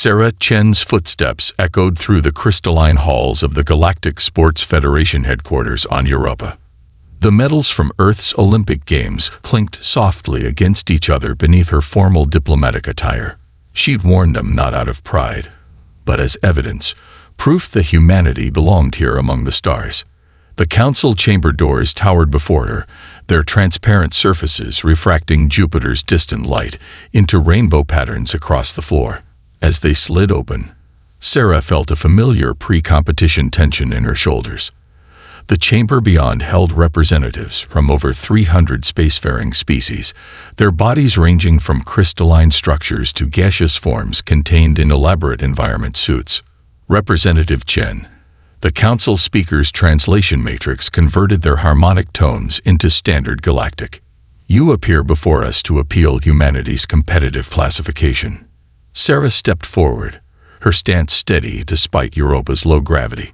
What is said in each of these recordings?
Sarah Chen's footsteps echoed through the crystalline halls of the Galactic Sports Federation headquarters on Europa. The medals from Earth's Olympic Games clinked softly against each other beneath her formal diplomatic attire. She'd worn them not out of pride, but as evidence, proof that humanity belonged here among the stars. The council chamber doors towered before her, their transparent surfaces refracting Jupiter's distant light into rainbow patterns across the floor. As they slid open, Sarah felt a familiar pre-competition tension in her shoulders. The chamber beyond held representatives from over 300 spacefaring species, their bodies ranging from crystalline structures to gaseous forms contained in elaborate environment suits. Representative Chen. The council speaker's translation matrix converted their harmonic tones into standard galactic. You appear before us to appeal humanity's competitive classification. Sarah stepped forward, her stance steady despite Europa's low gravity.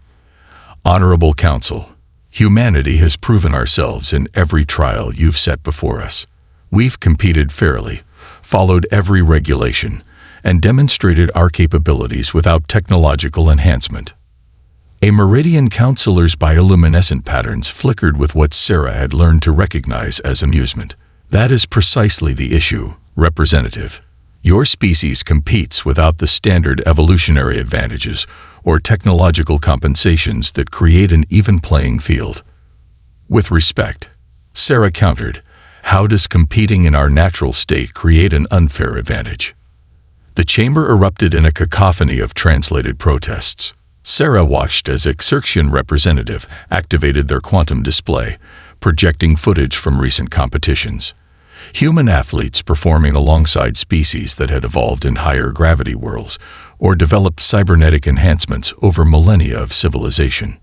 Honorable Council, humanity has proven ourselves in every trial you've set before us. We've competed fairly, followed every regulation, and demonstrated our capabilities without technological enhancement. A meridian counselor's bioluminescent patterns flickered with what Sarah had learned to recognize as amusement. That is precisely the issue, Representative. Your species competes without the standard evolutionary advantages or technological compensations that create an even playing field. With respect, Sarah countered, how does competing in our natural state create an unfair advantage? The chamber erupted in a cacophony of translated protests. Sarah watched as Exertion representative activated their quantum display, projecting footage from recent competitions. Human athletes performing alongside species that had evolved in higher gravity worlds or developed cybernetic enhancements over millennia of civilization.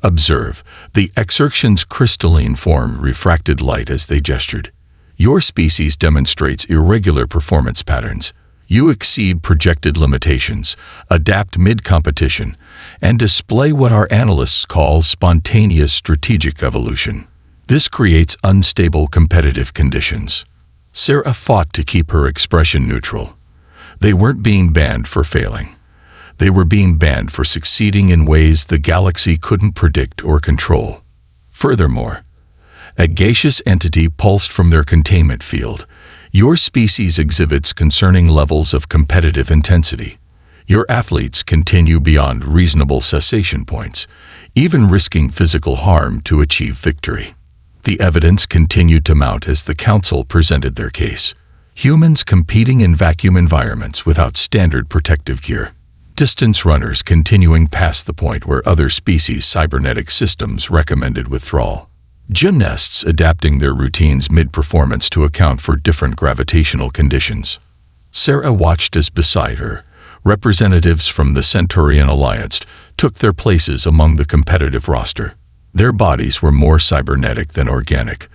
Observe, the Exertion's crystalline form refracted light as they gestured. Your species demonstrates irregular performance patterns. You exceed projected limitations, adapt mid-competition, and display what our analysts call spontaneous strategic evolution. This creates unstable competitive conditions. Sarah fought to keep her expression neutral. They weren't being banned for failing. They were being banned for succeeding in ways the galaxy couldn't predict or control. Furthermore, a gaseous entity pulsed from their containment field. Your species exhibits concerning levels of competitive intensity. Your athletes continue beyond reasonable cessation points, even risking physical harm to achieve victory. The evidence continued to mount as the council presented their case. Humans competing in vacuum environments without standard protective gear. Distance runners continuing past the point where other species' cybernetic systems recommended withdrawal. Gymnasts adapting their routines mid-performance to account for different gravitational conditions. Sarah watched as beside her, representatives from the Centaurian Alliance took their places among the competitive roster. Their bodies were more cybernetic than organic,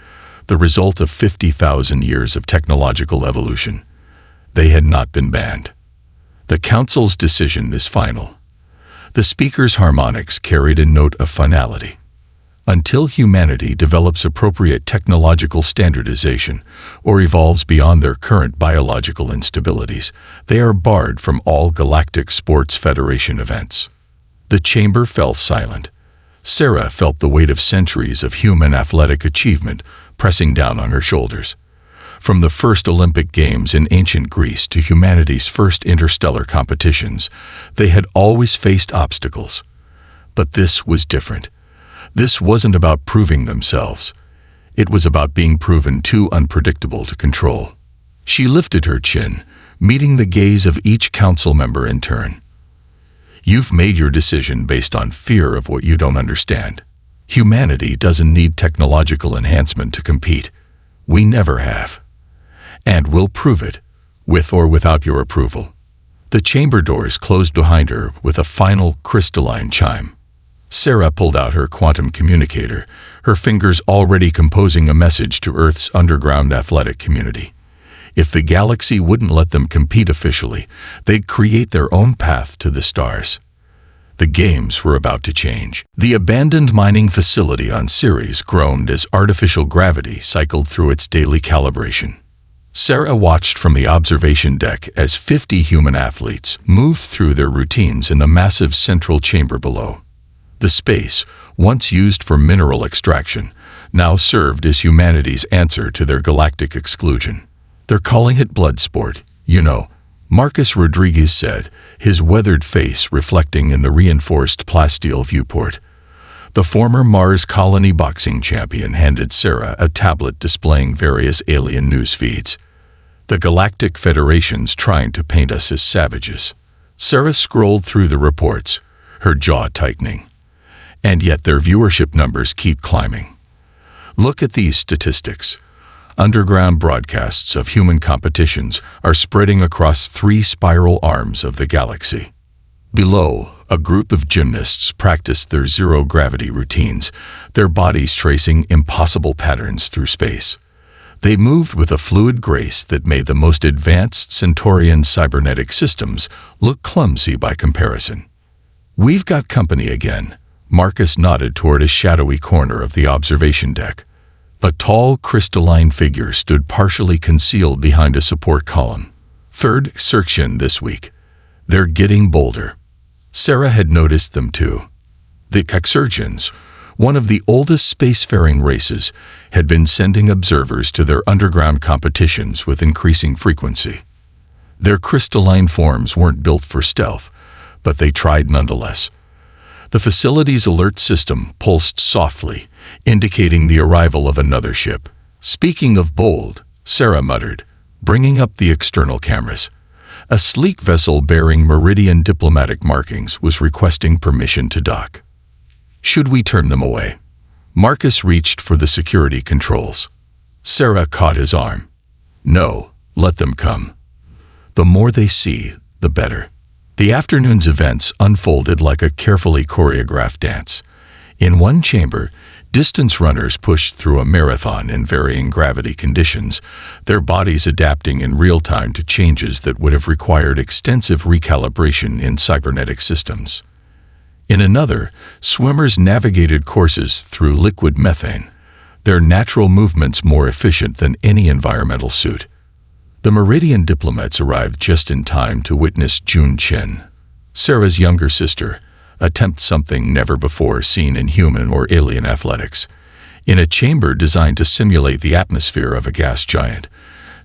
the result of 50,000 years of technological evolution. They had not been banned. The Council's decision is final. The speaker's harmonics carried a note of finality. Until humanity develops appropriate technological standardization or evolves beyond their current biological instabilities, they are barred from all Galactic Sports Federation events. The chamber fell silent. Sarah felt the weight of centuries of human athletic achievement pressing down on her shoulders. From the first Olympic Games in ancient Greece to humanity's first interstellar competitions, they had always faced obstacles. But this was different. This wasn't about proving themselves. It was about being proven too unpredictable to control. She lifted her chin, meeting the gaze of each council member in turn. You've made your decision based on fear of what you don't understand. Humanity doesn't need technological enhancement to compete. We never have. And we'll prove it, with or without your approval. The chamber doors closed behind her with a final crystalline chime. Sarah pulled out her quantum communicator, her fingers already composing a message to Earth's underground athletic community. If the galaxy wouldn't let them compete officially, they'd create their own path to the stars. The games were about to change. The abandoned mining facility on Ceres groaned as artificial gravity cycled through its daily calibration. Sarah watched from the observation deck as 50 human athletes moved through their routines in the massive central chamber below. The space, once used for mineral extraction, now served as humanity's answer to their galactic exclusion. "They're calling it blood sport, you know," Marcus Rodriguez said, his weathered face reflecting in the reinforced plasteel viewport. The former Mars Colony boxing champion handed Sarah a tablet displaying various alien news feeds. "The Galactic Federation's trying to paint us as savages." Sarah scrolled through the reports, her jaw tightening. And yet their viewership numbers keep climbing. Look at these statistics. Underground broadcasts of human competitions are spreading across 3 spiral arms of the galaxy. Below, a group of gymnasts practiced their zero-gravity routines, their bodies tracing impossible patterns through space. They moved with a fluid grace that made the most advanced Centaurian cybernetic systems look clumsy by comparison. "We've got company again," Marcus nodded toward a shadowy corner of the observation deck. A tall, crystalline figure stood partially concealed behind a support column. "Third Exertion this week. They're getting bolder." Sarah had noticed them too. The Exertions, one of the oldest spacefaring races, had been sending observers to their underground competitions with increasing frequency. Their crystalline forms weren't built for stealth, but they tried nonetheless. The facility's alert system pulsed softly, indicating the arrival of another ship. "Speaking of bold," Sarah muttered, bringing up the external cameras. A sleek vessel bearing Meridian diplomatic markings was requesting permission to dock. "Should we turn them away?" Marcus reached for the security controls. Sarah caught his arm. "No, let them come. The more they see, the better." The afternoon's events unfolded like a carefully choreographed dance. In one chamber, distance runners pushed through a marathon in varying gravity conditions, their bodies adapting in real time to changes that would have required extensive recalibration in cybernetic systems. In another, swimmers navigated courses through liquid methane, their natural movements more efficient than any environmental suit. The Meridian diplomats arrived just in time to witness Jun Chen, Sarah's younger sister, attempt something never before seen in human or alien athletics. In a chamber designed to simulate the atmosphere of a gas giant,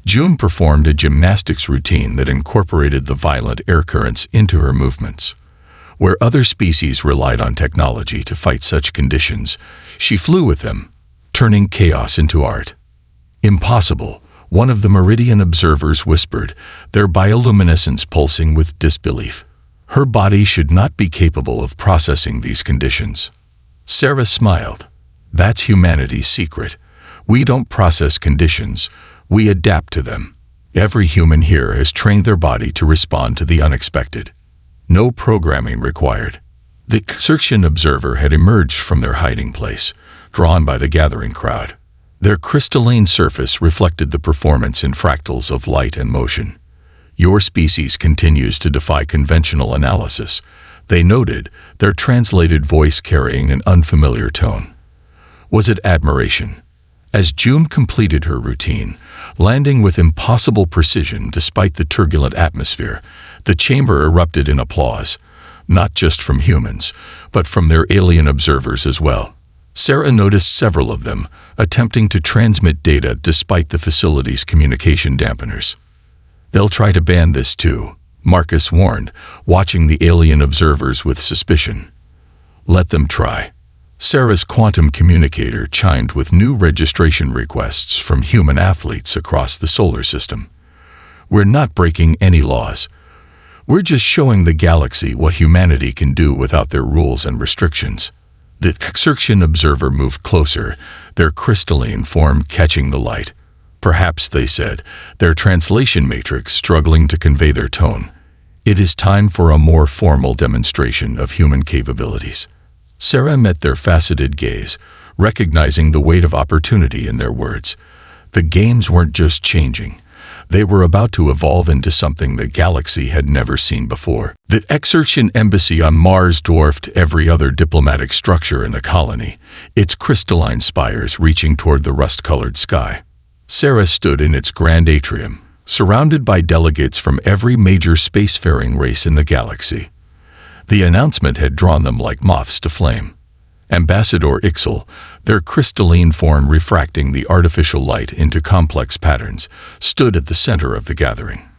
Jun performed a gymnastics routine that incorporated the violent air currents into her movements. Where other species relied on technology to fight such conditions, she flew with them, turning chaos into art. "Impossible," one of the Meridian observers whispered, their bioluminescence pulsing with disbelief. Her body should not be capable of processing these conditions. Sarah smiled. "That's humanity's secret. We don't process conditions, we adapt to them. Every human here has trained their body to respond to the unexpected. No programming required." The Exertion observer had emerged from their hiding place, drawn by the gathering crowd. Their crystalline surface reflected the performance in fractals of light and motion. "Your species continues to defy conventional analysis," they noted, their translated voice carrying an unfamiliar tone. Was it admiration? As June completed her routine, landing with impossible precision despite the turbulent atmosphere, the chamber erupted in applause, not just from humans, but from their alien observers as well. Sarah noticed several of them, attempting to transmit data despite the facility's communication dampeners. "They'll try to ban this too," Marcus warned, watching the alien observers with suspicion. "Let them try." Sarah's quantum communicator chimed with new registration requests from human athletes across the solar system. "We're not breaking any laws. We're just showing the galaxy what humanity can do without their rules and restrictions." The Exertion observer moved closer, their crystalline form catching the light. "Perhaps," they said, their translation matrix struggling to convey their tone, "it is time for a more formal demonstration of human capabilities." Sarah met their faceted gaze, recognizing the weight of opportunity in their words. The games weren't just changing. They were about to evolve into something the galaxy had never seen before. The Exertion embassy on Mars dwarfed every other diplomatic structure in the colony, its crystalline spires reaching toward the rust-colored sky. Sarah stood in its grand atrium, surrounded by delegates from every major spacefaring race in the galaxy. The announcement had drawn them like moths to flame. Ambassador Ixal, their crystalline form refracting the artificial light into complex patterns, stood at the center of the gathering.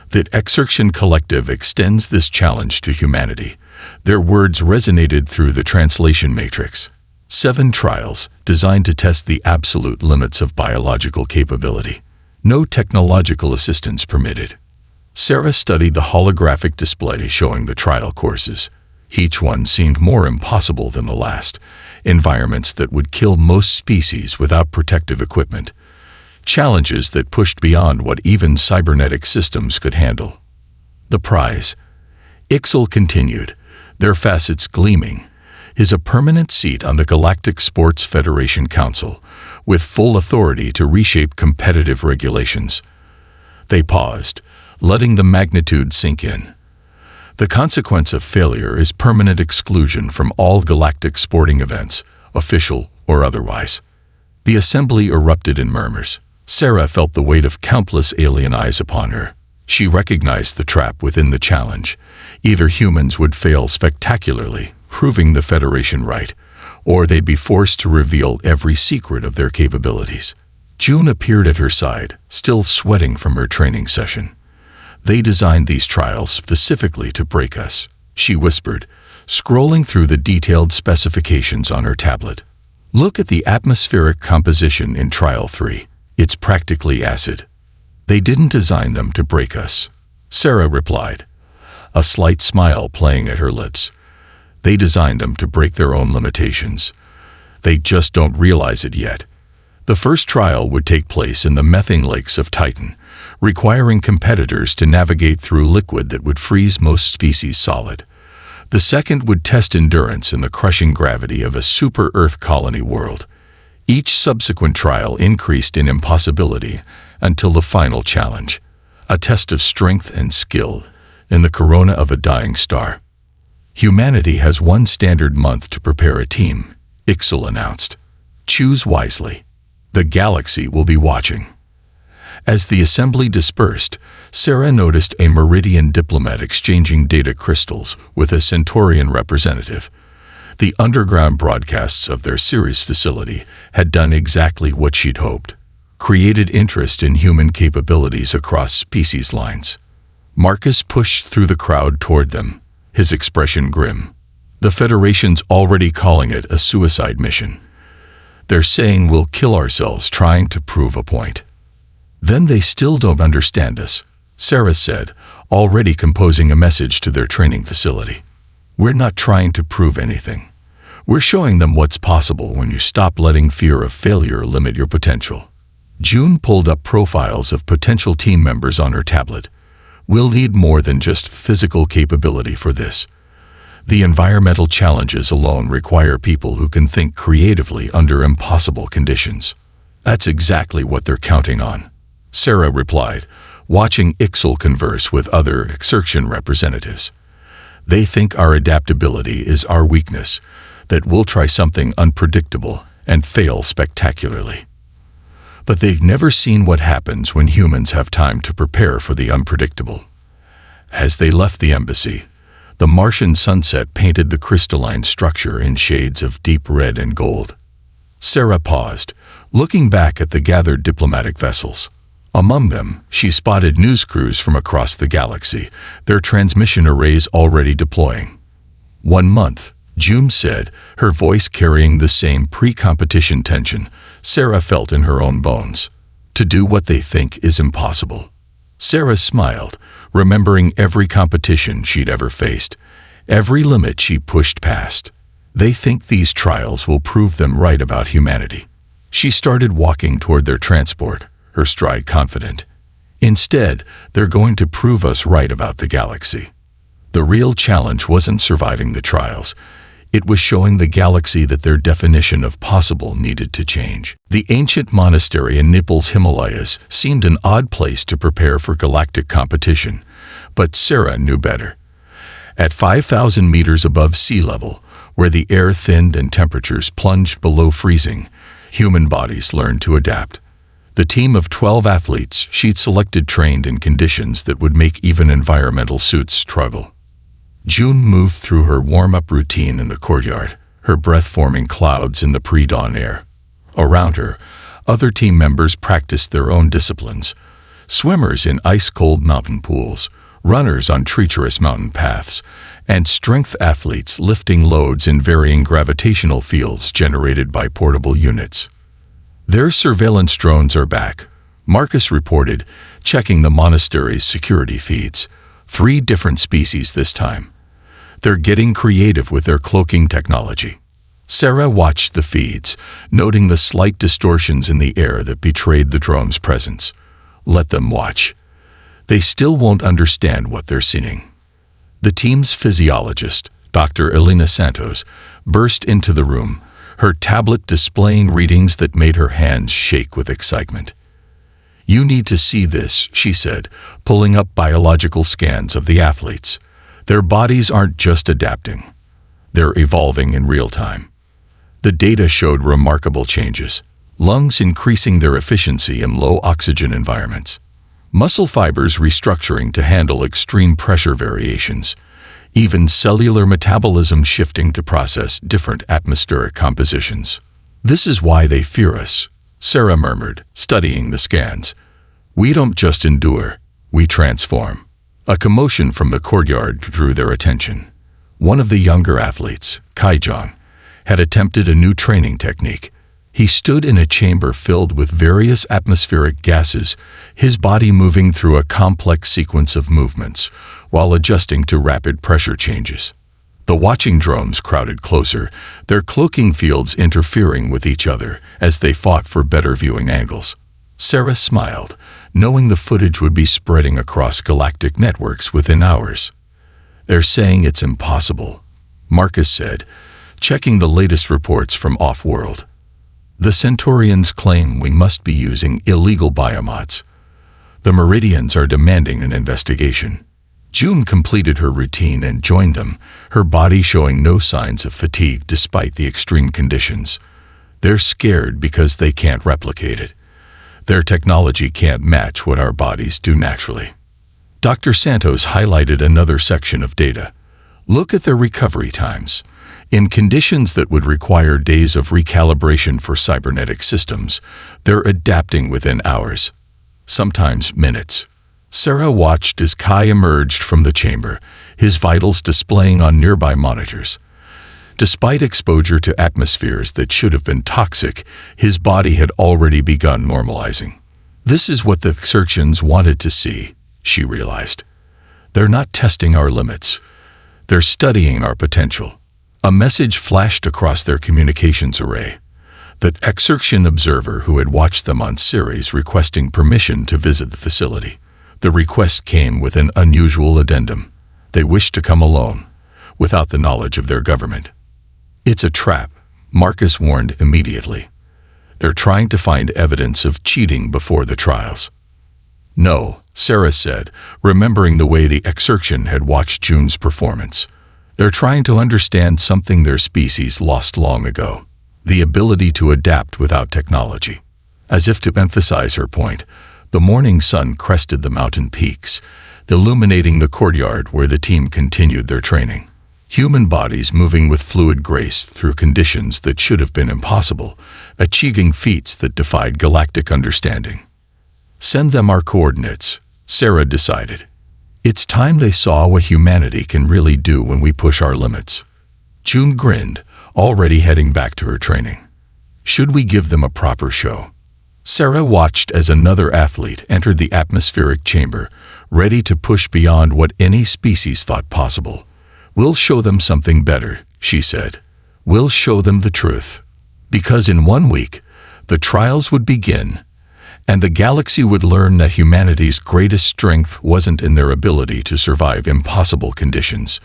The Exertion Collective extends this challenge to humanity. Their words resonated through the translation matrix. 7 trials, designed to test the absolute limits of biological capability. No technological assistance permitted. Sarah studied the holographic display showing the trial courses. Each one seemed more impossible than the last. Environments that would kill most species without protective equipment. Challenges that pushed beyond what even cybernetic systems could handle. The prize. Ixal continued, their facets gleaming, is a permanent seat on the Galactic Sports Federation Council, with full authority to reshape competitive regulations. They paused, letting the magnitude sink in. The consequence of failure is permanent exclusion from all galactic sporting events, official or otherwise. The assembly erupted in murmurs. Sarah felt the weight of countless alien eyes upon her. She recognized the trap within the challenge. Either humans would fail spectacularly, proving the Federation right, or they'd be forced to reveal every secret of their capabilities. June appeared at her side, still sweating from her training session. They designed these trials specifically to break us, she whispered, scrolling through the detailed specifications on her tablet. Look at the atmospheric composition in Trial 3. It's practically acid. They didn't design them to break us, Sarah replied, a slight smile playing at her lips. They designed them to break their own limitations. They just don't realize it yet. The first trial would take place in the methane lakes of Titan, requiring competitors to navigate through liquid that would freeze most species solid. The second would test endurance in the crushing gravity of a super-Earth colony world. Each subsequent trial increased in impossibility until the final challenge, a test of strength and skill in the corona of a dying star. Humanity has one standard month to prepare a team, Ixal announced. Choose wisely. The galaxy will be watching. As the assembly dispersed, Sarah noticed a Meridian diplomat exchanging data crystals with a Centaurian representative. The underground broadcasts of their Ceres facility had done exactly what she'd hoped, created interest in human capabilities across species lines. Marcus pushed through the crowd toward them, his expression grim. The Federation's already calling it a suicide mission. They're saying we'll kill ourselves trying to prove a point. Then they still don't understand us, Sarah said, already composing a message to their training facility. We're not trying to prove anything. We're showing them what's possible when you stop letting fear of failure limit your potential. June pulled up profiles of potential team members on her tablet. We'll need more than just physical capability for this. The environmental challenges alone require people who can think creatively under impossible conditions. That's exactly what they're counting on, Sarah replied, watching Ixal converse with other Exertion representatives. They think our adaptability is our weakness, that we'll try something unpredictable and fail spectacularly. But they've never seen what happens when humans have time to prepare for the unpredictable. As they left the embassy, the Martian sunset painted the crystalline structure in shades of deep red and gold. Sarah paused, looking back at the gathered diplomatic vessels. Among them, she spotted news crews from across the galaxy, their transmission arrays already deploying. 1 month, June said, her voice carrying the same pre-competition tension Sarah felt in her own bones. To do what they think is impossible. Sarah smiled, remembering every competition she'd ever faced, every limit she pushed past. They think these trials will prove them right about humanity. She started walking toward their transport, her stride confident. Instead, they're going to prove us right about the galaxy. The real challenge wasn't surviving the trials. It was showing the galaxy that their definition of possible needed to change. The ancient monastery in Nepal's Himalayas seemed an odd place to prepare for galactic competition, but Sarah knew better. At 5,000 meters above sea level, where the air thinned and temperatures plunged below freezing, human bodies learned to adapt. The team of 12 athletes she'd selected trained in conditions that would make even environmental suits struggle. June moved through her warm-up routine in the courtyard, her breath forming clouds in the pre-dawn air. Around her, other team members practiced their own disciplines. Swimmers in ice-cold mountain pools, runners on treacherous mountain paths, and strength athletes lifting loads in varying gravitational fields generated by portable units. Their surveillance drones are back, Marcus reported, checking the monastery's security feeds. 3 different species this time. They're getting creative with their cloaking technology. Sarah watched the feeds, noting the slight distortions in the air that betrayed the drone's presence. Let them watch. They still won't understand what they're seeing. The team's physiologist, Dr. Elena Santos, burst into the room, her tablet displaying readings that made her hands shake with excitement. "You need to see this," she said, pulling up biological scans of the athletes. "Their bodies aren't just adapting. They're evolving in real time." The data showed remarkable changes. Lungs increasing their efficiency in low oxygen environments. Muscle fibers restructuring to handle extreme pressure variations. Even cellular metabolism shifting to process different atmospheric compositions. "This is why they fear us," Sarah murmured, studying the scans. "We don't just endure, we transform." A commotion from the courtyard drew their attention. One of the younger athletes, Kaijon, had attempted a new training technique. He stood in a chamber filled with various atmospheric gases, his body moving through a complex sequence of movements, while adjusting to rapid pressure changes. The watching drones crowded closer, their cloaking fields interfering with each other as they fought for better viewing angles. Sarah smiled, knowing the footage would be spreading across galactic networks within hours. "They're saying it's impossible," Marcus said, checking the latest reports from off-world. "The Centaurians claim we must be using illegal biomods. The Meridians are demanding an investigation." June completed her routine and joined them, her body showing no signs of fatigue despite the extreme conditions. "They're scared because they can't replicate it. Their technology can't match what our bodies do naturally." Dr. Santos highlighted another section of data. "Look at their recovery times. In conditions that would require days of recalibration for cybernetic systems, they're adapting within hours, sometimes minutes." Sarah watched as Kai emerged from the chamber, his vitals displaying on nearby monitors. Despite exposure to atmospheres that should have been toxic, his body had already begun normalizing. "This is what the Xerxians wanted to see," she realized. "They're not testing our limits. They're studying our potential." A message flashed across their communications array. The Xerxian observer who had watched them on Ceres requesting permission to visit the facility. The request came with an unusual addendum. They wished to come alone, without the knowledge of their government. "It's a trap," Marcus warned immediately. "They're trying to find evidence of cheating before the trials." "No," Sarah said, remembering the way the Xerxian had watched June's performance. "They're trying to understand something their species lost long ago, the ability to adapt without technology." As if to emphasize her point, the morning sun crested the mountain peaks, illuminating the courtyard where the team continued their training. Human bodies moving with fluid grace through conditions that should have been impossible, achieving feats that defied galactic understanding. "Send them our coordinates," Sarah decided. "It's time they saw what humanity can really do when we push our limits." June grinned, already heading back to her training. "Should we give them a proper show?" Sarah watched as another athlete entered the atmospheric chamber, ready to push beyond what any species thought possible. "We'll show them something better," she said. "We'll show them the truth." Because in 1 week, the trials would begin, and the galaxy would learn that humanity's greatest strength wasn't in their ability to survive impossible conditions.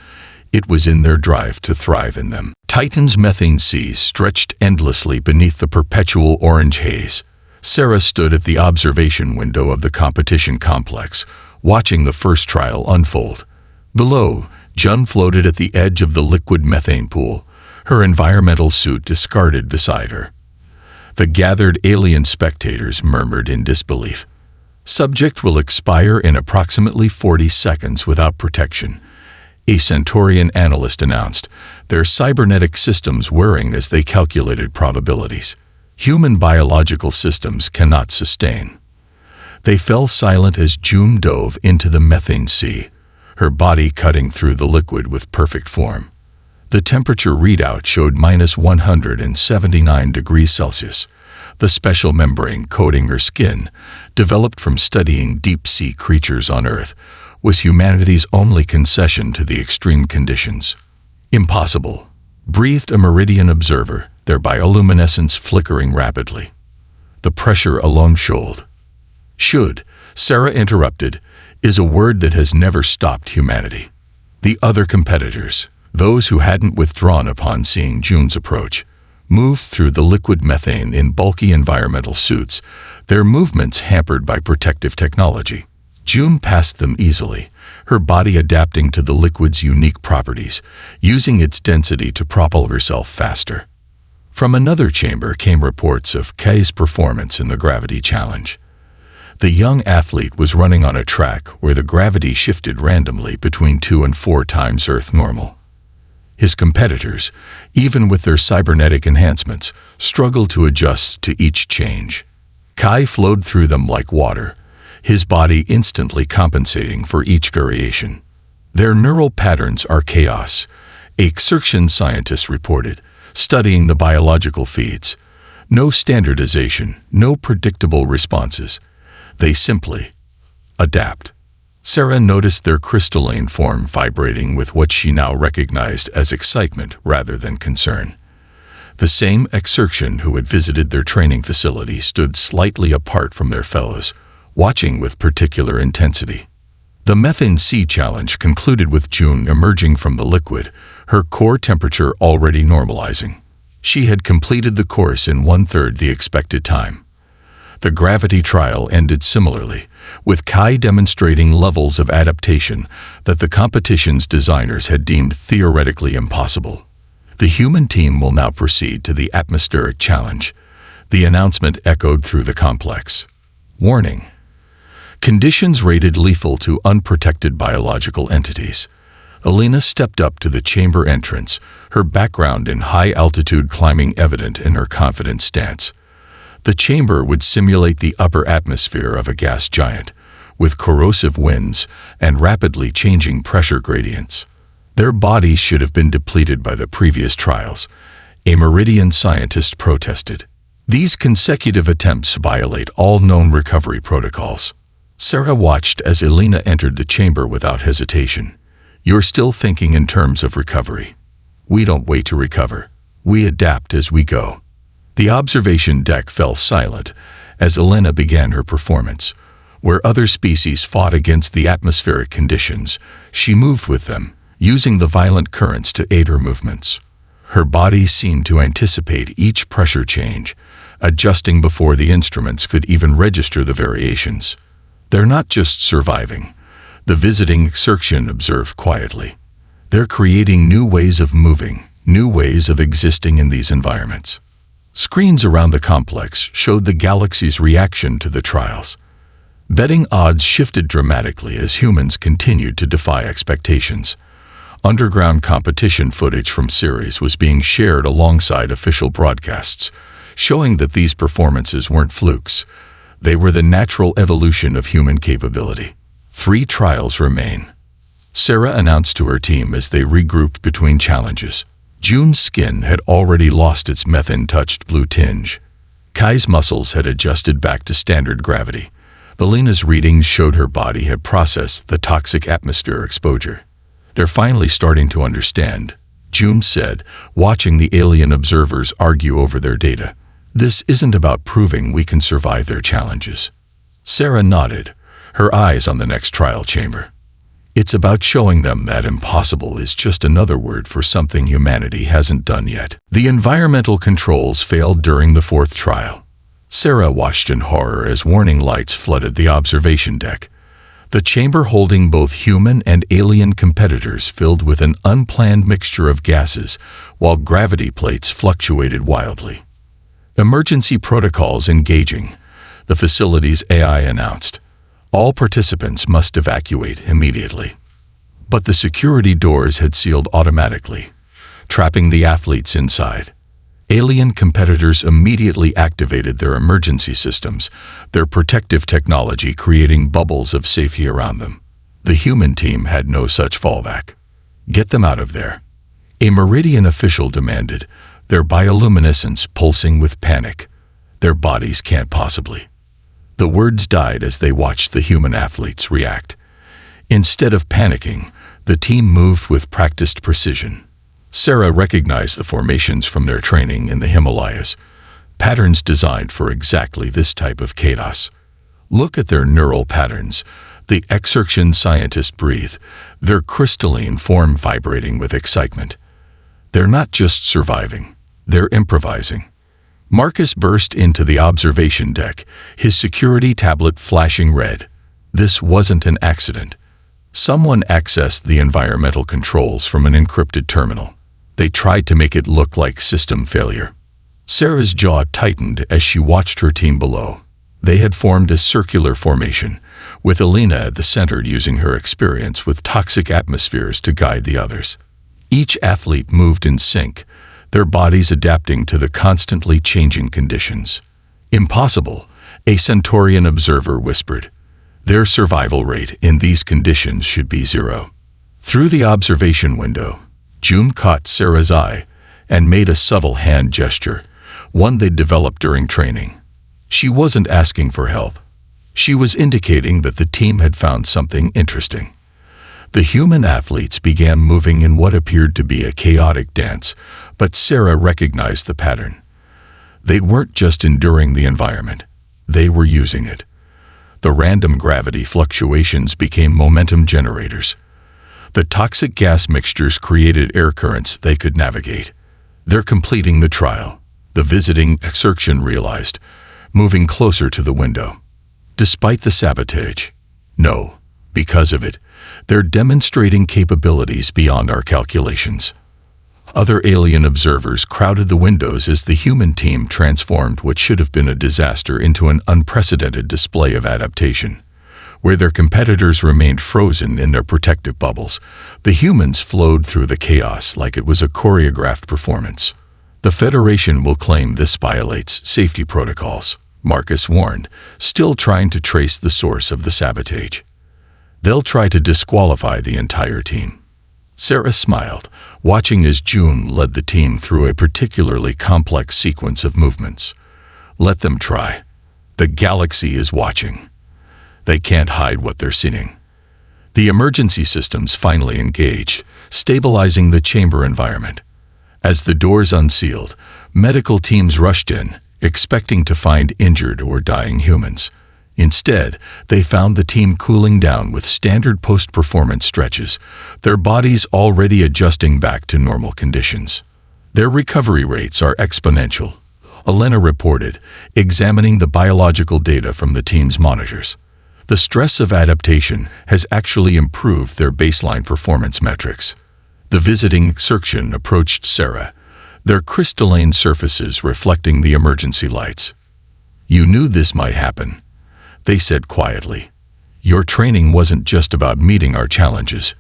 It was in their drive to thrive in them. Titan's methane seas stretched endlessly beneath the perpetual orange haze. Sarah stood at the observation window of the competition complex, watching the first trial unfold. Below, Jun floated at the edge of the liquid methane pool, her environmental suit discarded beside her. The gathered alien spectators murmured in disbelief. Subject will expire in approximately 40 seconds without protection, a Centaurian analyst announced, their cybernetic systems whirring as they calculated probabilities. Human biological systems cannot sustain. They fell silent as June dove into the methane sea, her body cutting through the liquid with perfect form. The temperature readout showed -179 degrees Celsius. The special membrane coating her skin, developed from studying deep-sea creatures on Earth, was humanity's only concession to the extreme conditions. Impossible, breathed a Meridian observer, their bioluminescence flickering rapidly. The pressure alone should, Sarah interrupted, is a word that has never stopped humanity. The other competitors, those who hadn't withdrawn upon seeing June's approach, moved through the liquid methane in bulky environmental suits, their movements hampered by protective technology. June passed them easily, her body adapting to the liquid's unique properties, using its density to propel herself faster. From another chamber came reports of Kai's performance in the gravity challenge. The young athlete was running on a track where the gravity shifted randomly between 2 and 4 times Earth normal. His competitors, even with their cybernetic enhancements, struggled to adjust to each change. Kai flowed through them like water, his body instantly compensating for each variation. Their neural patterns are chaos, a Xerxian scientist reported, studying the biological feeds. No standardization, no predictable responses. They simply adapt. Sarah noticed their crystalline form vibrating with what she now recognized as excitement rather than concern. The same Xerxian who had visited their training facility stood slightly apart from their fellows, watching with particular intensity. The methane sea challenge concluded with June emerging from the liquid, her core temperature already normalizing. She had completed the course in 1/3 the expected time. The gravity trial ended similarly, with Kai demonstrating levels of adaptation that the competition's designers had deemed theoretically impossible. The human team will now proceed to the atmospheric challenge. The announcement echoed through the complex. Warning: conditions rated lethal to unprotected biological entities. Elena stepped up to the chamber entrance, her background in high-altitude climbing evident in her confident stance. The chamber would simulate the upper atmosphere of a gas giant, with corrosive winds and rapidly changing pressure gradients. Their bodies should have been depleted by the previous trials, a Meridian scientist protested. These consecutive attempts violate all known recovery protocols. Sarah watched as Elena entered the chamber without hesitation. You're still thinking in terms of recovery. We don't wait to recover. We adapt as we go. The observation deck fell silent as Elena began her performance. Where other species fought against the atmospheric conditions, she moved with them, using the violent currents to aid her movements. Her body seemed to anticipate each pressure change, adjusting before the instruments could even register the variations. They're not just surviving, the visiting Xerxian observed quietly. They're creating new ways of moving, new ways of existing in these environments. Screens around the complex showed the galaxy's reaction to the trials. Betting odds shifted dramatically as humans continued to defy expectations. Underground competition footage from series was being shared alongside official broadcasts, showing that these performances weren't flukes. They were the natural evolution of human capability. 3 trials remain, Sarah announced to her team as they regrouped between challenges. June's skin had already lost its methane-touched blue tinge. Kai's muscles had adjusted back to standard gravity. Elena's readings showed her body had processed the toxic atmosphere exposure. They're finally starting to understand, June said, watching the alien observers argue over their data. This isn't about proving we can survive their challenges. Sarah nodded, her eyes on the next trial chamber. It's about showing them that impossible is just another word for something humanity hasn't done yet. The environmental controls failed during the 4th trial. Sarah watched in horror as warning lights flooded the observation deck. The chamber holding both human and alien competitors filled with an unplanned mixture of gases, while gravity plates fluctuated wildly. Emergency protocols engaging, the facility's AI announced. All participants must evacuate immediately. But the security doors had sealed automatically, trapping the athletes inside. Alien competitors immediately activated their emergency systems, their protective technology creating bubbles of safety around them. The human team had no such fallback. Get them out of there. A Meridian official demanded, their bioluminescence pulsing with panic. Their bodies can't possibly. The words died as they watched the human athletes react. Instead of panicking, the team moved with practiced precision. Sarah recognized the formations from their training in the Himalayas, patterns designed for exactly this type of chaos. Look at their neural patterns. The Exertion scientists breathe, their crystalline form vibrating with excitement. They're not just surviving, they're improvising. Marcus burst into the observation deck, his security tablet flashing red. This wasn't an accident. Someone accessed the environmental controls from an encrypted terminal. They tried to make it look like system failure. Sarah's jaw tightened as she watched her team below. They had formed a circular formation, with Elena at the center using her experience with toxic atmospheres to guide the others. Each athlete moved in sync, their bodies adapting to the constantly changing conditions. Impossible, a Centaurian observer whispered. Their survival rate in these conditions should be 0. Through the observation window, June caught Sarah's eye and made a subtle hand gesture, one they'd developed during training. She wasn't asking for help. She was indicating that the team had found something interesting. The human athletes began moving in what appeared to be a chaotic dance, but Sarah recognized the pattern. They weren't just enduring the environment, they were using it. The random gravity fluctuations became momentum generators. The toxic gas mixtures created air currents they could navigate. They're completing the trial, the visiting Exertion realized, moving closer to the window. Despite the sabotage, no, because of it, they're demonstrating capabilities beyond our calculations. Other alien observers crowded the windows as the human team transformed what should have been a disaster into an unprecedented display of adaptation. Where their competitors remained frozen in their protective bubbles, the humans flowed through the chaos like it was a choreographed performance. The Federation will claim this violates safety protocols, Marcus warned, still trying to trace the source of the sabotage. They'll try to disqualify the entire team. Sarah smiled, watching as June led the team through a particularly complex sequence of movements. Let them try. The galaxy is watching. They can't hide what they're seeing. The emergency systems finally engaged, stabilizing the chamber environment. As the doors unsealed, medical teams rushed in, expecting to find injured or dying humans. Instead, they found the team cooling down with standard post-performance stretches, their bodies already adjusting back to normal conditions. Their recovery rates are exponential, Elena reported, examining the biological data from the team's monitors. The stress of adaptation has actually improved their baseline performance metrics. The visiting Exertion approached Sarah, their crystalline surfaces reflecting the emergency lights. You knew this might happen, they said quietly. Your training wasn't just about meeting our challenges.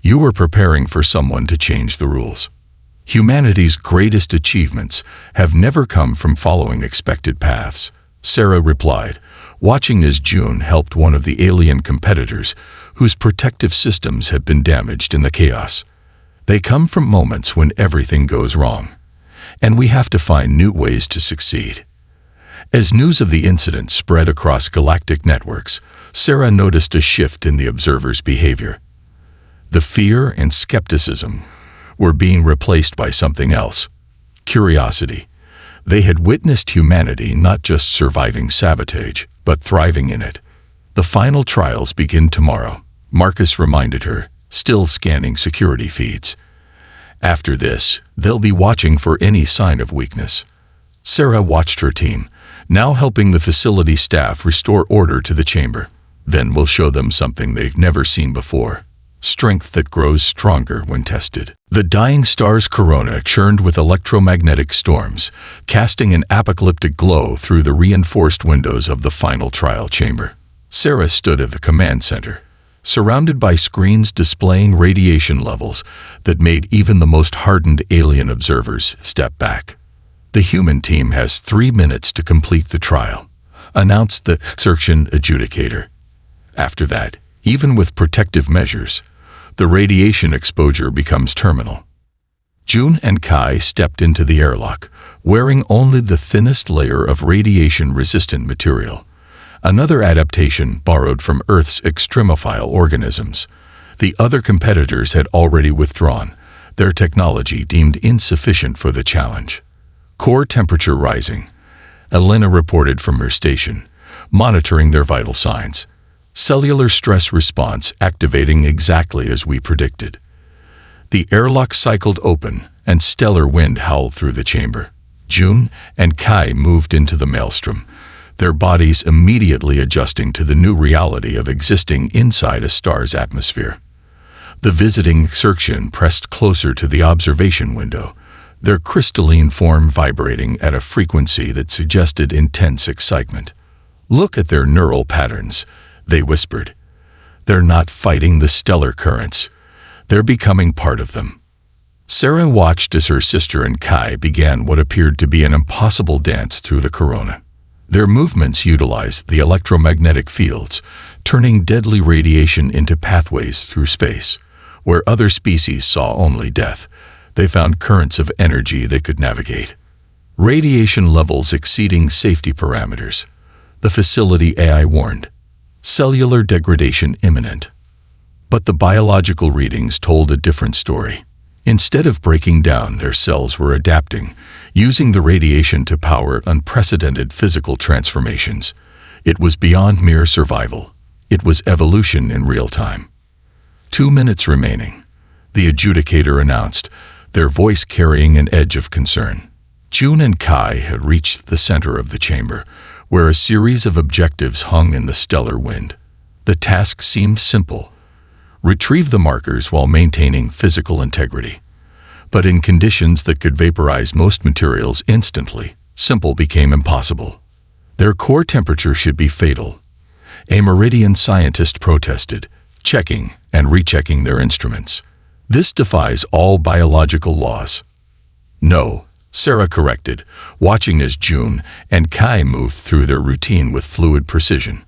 You were preparing for someone to change the rules. Humanity's greatest achievements have never come from following expected paths, Sarah replied, watching as June helped one of the alien competitors whose protective systems had been damaged in the chaos. They come from moments when everything goes wrong, and we have to find new ways to succeed. As news of the incident spread across galactic networks, Sarah noticed a shift in the observers' behavior. The fear and skepticism were being replaced by something else: curiosity. They had witnessed humanity not just surviving sabotage, but thriving in it. The final trials begin tomorrow, Marcus reminded her, still scanning security feeds. After this, they'll be watching for any sign of weakness. Sarah watched her team, now helping the facility staff restore order to the chamber. Then we'll show them something they've never seen before: strength that grows stronger when tested. The dying star's corona churned with electromagnetic storms, casting an apocalyptic glow through the reinforced windows of the final trial chamber. Sarah stood at the command center, surrounded by screens displaying radiation levels that made even the most hardened alien observers step back. "The human team has 3 minutes to complete the trial," announced the Ascension adjudicator. After that, even with protective measures, the radiation exposure becomes terminal. June and Kai stepped into the airlock, wearing only the thinnest layer of radiation-resistant material, another adaptation borrowed from Earth's extremophile organisms. The other competitors had already withdrawn, their technology deemed insufficient for the challenge. Core temperature rising, Elena reported from her station, monitoring their vital signs. Cellular stress response activating exactly as we predicted. The airlock cycled open, and stellar wind howled through the chamber. June and Kai moved into the maelstrom, their bodies immediately adjusting to the new reality of existing inside a star's atmosphere. The visiting Ascension pressed closer to the observation window, their crystalline form vibrating at a frequency that suggested intense excitement. "Look at their neural patterns," they whispered. "They're not fighting the stellar currents. They're becoming part of them." Sarah watched as her sister and Kai began what appeared to be an impossible dance through the corona. Their movements utilized the electromagnetic fields, turning deadly radiation into pathways through space. Where other species saw only death, they found currents of energy they could navigate. Radiation levels exceeding safety parameters. The facility AI warned. Cellular degradation imminent. But the biological readings told a different story. Instead of breaking down, their cells were adapting, using the radiation to power unprecedented physical transformations. It was beyond mere survival. It was evolution in real time. 2 minutes remaining, the adjudicator announced, their voice carrying an edge of concern. June and Kai had reached the center of the chamber, where a series of objectives hung in the stellar wind. The task seemed simple. Retrieve the markers while maintaining physical integrity. But in conditions that could vaporize most materials instantly, simple became impossible. Their core temperature should be fatal. A Meridian scientist protested, checking and rechecking their instruments. "This defies all biological laws." "No," Sarah corrected, watching as June and Kai moved through their routine with fluid precision.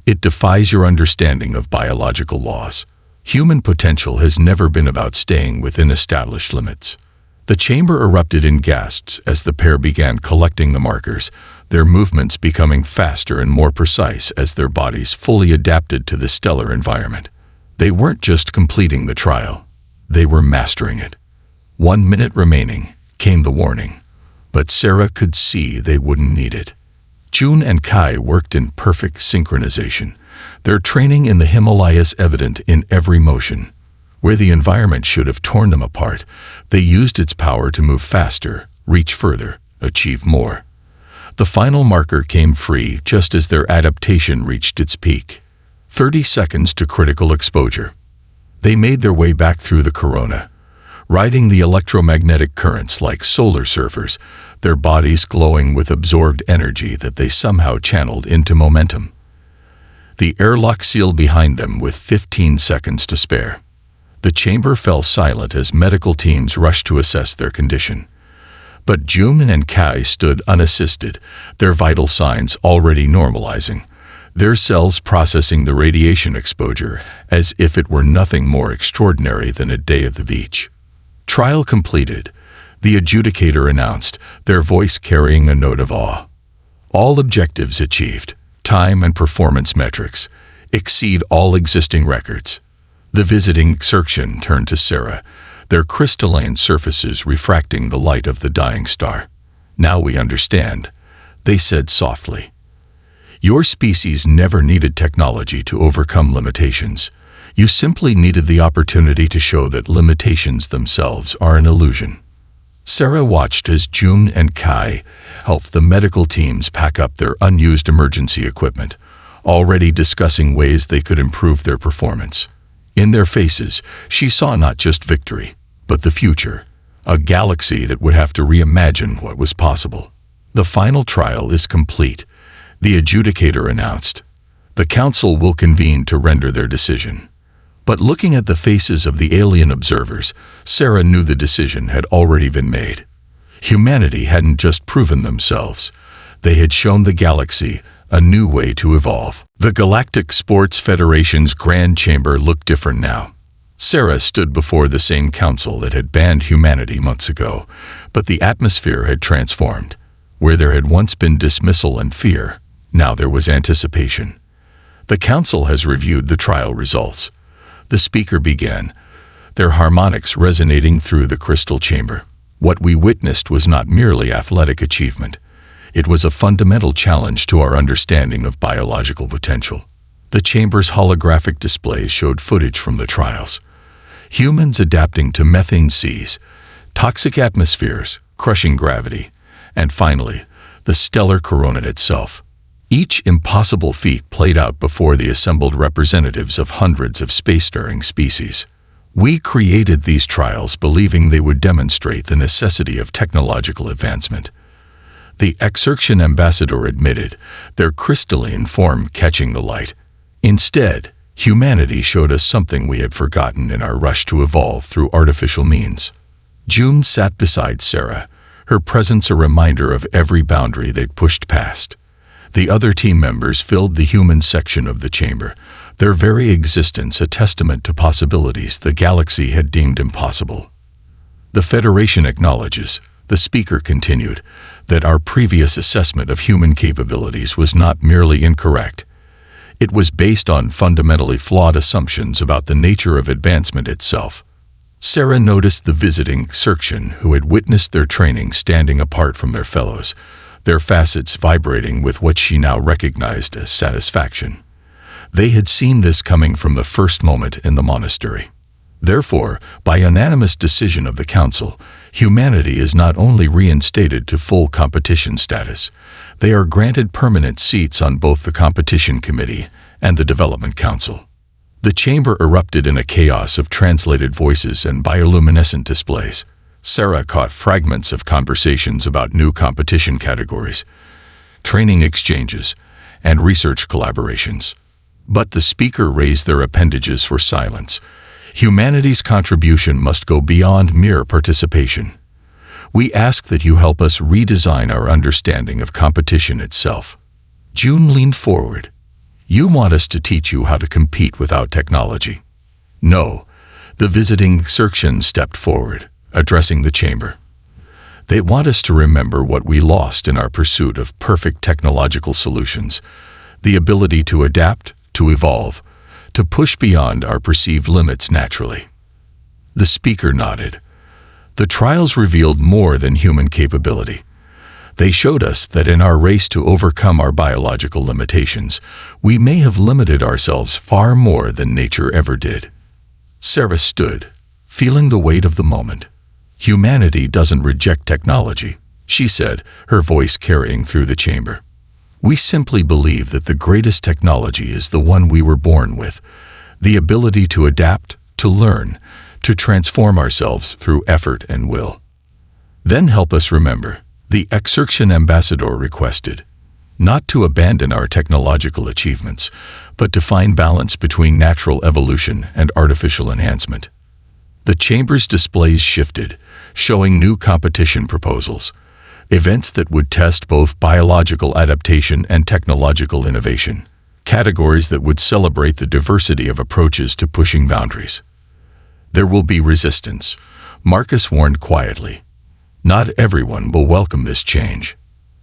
"It defies your understanding of biological laws. Human potential has never been about staying within established limits." The chamber erupted in gasps as the pair began collecting the markers, their movements becoming faster and more precise as their bodies fully adapted to the stellar environment. They weren't just completing the trial, they were mastering it. 1 minute remaining, came the warning, but Sarah could see they wouldn't need it. June and Kai worked in perfect synchronization, their training in the Himalayas evident in every motion. Where the environment should have torn them apart, they used its power to move faster, reach further, achieve more. The final marker came free just as their adaptation reached its peak. 30 seconds to critical exposure. They made their way back through the corona, riding the electromagnetic currents like solar surfers, their bodies glowing with absorbed energy that they somehow channeled into momentum. The airlock sealed behind them with 15 seconds to spare. The chamber fell silent as medical teams rushed to assess their condition. But June and Kai stood unassisted, their vital signs already normalizing, their cells processing the radiation exposure as if it were nothing more extraordinary than a day at the beach. "Trial completed," the adjudicator announced, their voice carrying a note of awe. "All objectives achieved, time and performance metrics, exceed all existing records." The visiting Ascension turned to Sarah, their crystalline surfaces refracting the light of the dying star. "Now we understand," they said softly. "Your species never needed technology to overcome limitations. You simply needed the opportunity to show that limitations themselves are an illusion." Sarah watched as June and Kai helped the medical teams pack up their unused emergency equipment, already discussing ways they could improve their performance. In their faces, she saw not just victory, but the future, a galaxy that would have to reimagine what was possible. The final trial is complete, the adjudicator announced. The council will convene to render their decision. But looking at the faces of the alien observers, Sarah knew the decision had already been made. Humanity hadn't just proven themselves. They had shown the galaxy a new way to evolve. The Galactic Sports Federation's Grand Chamber looked different now. Sarah stood before the same council that had banned humanity months ago, but the atmosphere had transformed. Where there had once been dismissal and fear, now there was anticipation. The council has reviewed the trial results. The speaker began, their harmonics resonating through the crystal chamber. What we witnessed was not merely athletic achievement. It was a fundamental challenge to our understanding of biological potential. The chamber's holographic displays showed footage from the trials. Humans adapting to methane seas, toxic atmospheres, crushing gravity, and finally, the stellar corona itself. Each impossible feat played out before the assembled representatives of hundreds of spacefaring species. We created these trials believing they would demonstrate the necessity of technological advancement. The Exertion ambassador admitted, their crystalline form catching the light. Instead, humanity showed us something we had forgotten in our rush to evolve through artificial means. June sat beside Sarah, her presence a reminder of every boundary they'd pushed past. The other team members filled the human section of the chamber, their very existence a testament to possibilities the galaxy had deemed impossible. The Federation acknowledges, the speaker continued, that our previous assessment of human capabilities was not merely incorrect. It was based on fundamentally flawed assumptions about the nature of advancement itself. Sarah noticed the visiting Exertion who had witnessed their training standing apart from their fellows, their facets vibrating with what she now recognized as satisfaction. They had seen this coming from the first moment in the monastery. Therefore, by unanimous decision of the council, humanity is not only reinstated to full competition status, they are granted permanent seats on both the competition committee and the development council. The chamber erupted in a chaos of translated voices and bioluminescent displays. Sarah caught fragments of conversations about new competition categories, training exchanges, and research collaborations. But the speaker raised their appendages for silence. Humanity's contribution must go beyond mere participation. We ask that you help us redesign our understanding of competition itself. June leaned forward. You want us to teach you how to compete without technology? No. The visiting Exertion stepped forward, addressing the chamber. They want us to remember what we lost in our pursuit of perfect technological solutions, the ability to adapt, to evolve, to push beyond our perceived limits naturally. The speaker nodded. The trials revealed more than human capability. They showed us that in our race to overcome our biological limitations, we may have limited ourselves far more than nature ever did. Sarah stood, feeling the weight of the moment. Humanity doesn't reject technology, she said, her voice carrying through the chamber. We simply believe that the greatest technology is the one we were born with, the ability to adapt, to learn, to transform ourselves through effort and will. Then help us remember, the Exertion ambassador requested, not to abandon our technological achievements, but to find balance between natural evolution and artificial enhancement. The chamber's displays shifted, showing new competition proposals, events that would test both biological adaptation and technological innovation, categories that would celebrate the diversity of approaches to pushing boundaries. There will be resistance, Marcus warned quietly. Not everyone will welcome this change.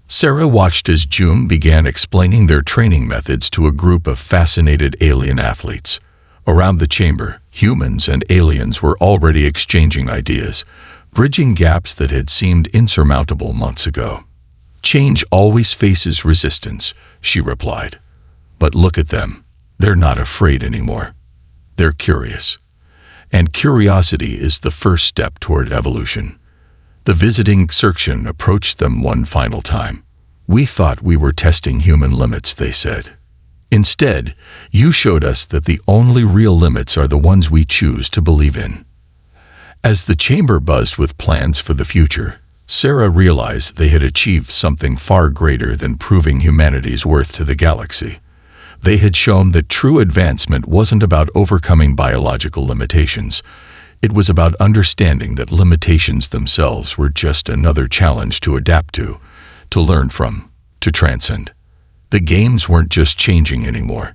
Sarah watched as June began explaining their training methods to a group of fascinated alien athletes. Around the chamber, humans and aliens were already exchanging ideas, bridging gaps that had seemed insurmountable months ago. Change always faces resistance, she replied. But look at them. They're not afraid anymore. They're curious. And curiosity is the first step toward evolution. The visiting Exertion approached them one final time. We thought we were testing human limits, they said. Instead, you showed us that the only real limits are the ones we choose to believe in. As the chamber buzzed with plans for the future, Sarah realized they had achieved something far greater than proving humanity's worth to the galaxy. They had shown that true advancement wasn't about overcoming biological limitations. It was about understanding that limitations themselves were just another challenge to adapt to learn from, to transcend. The games weren't just changing anymore.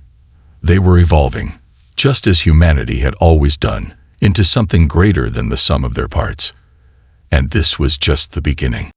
They were evolving, just as humanity had always done, into something greater than the sum of their parts. And this was just the beginning.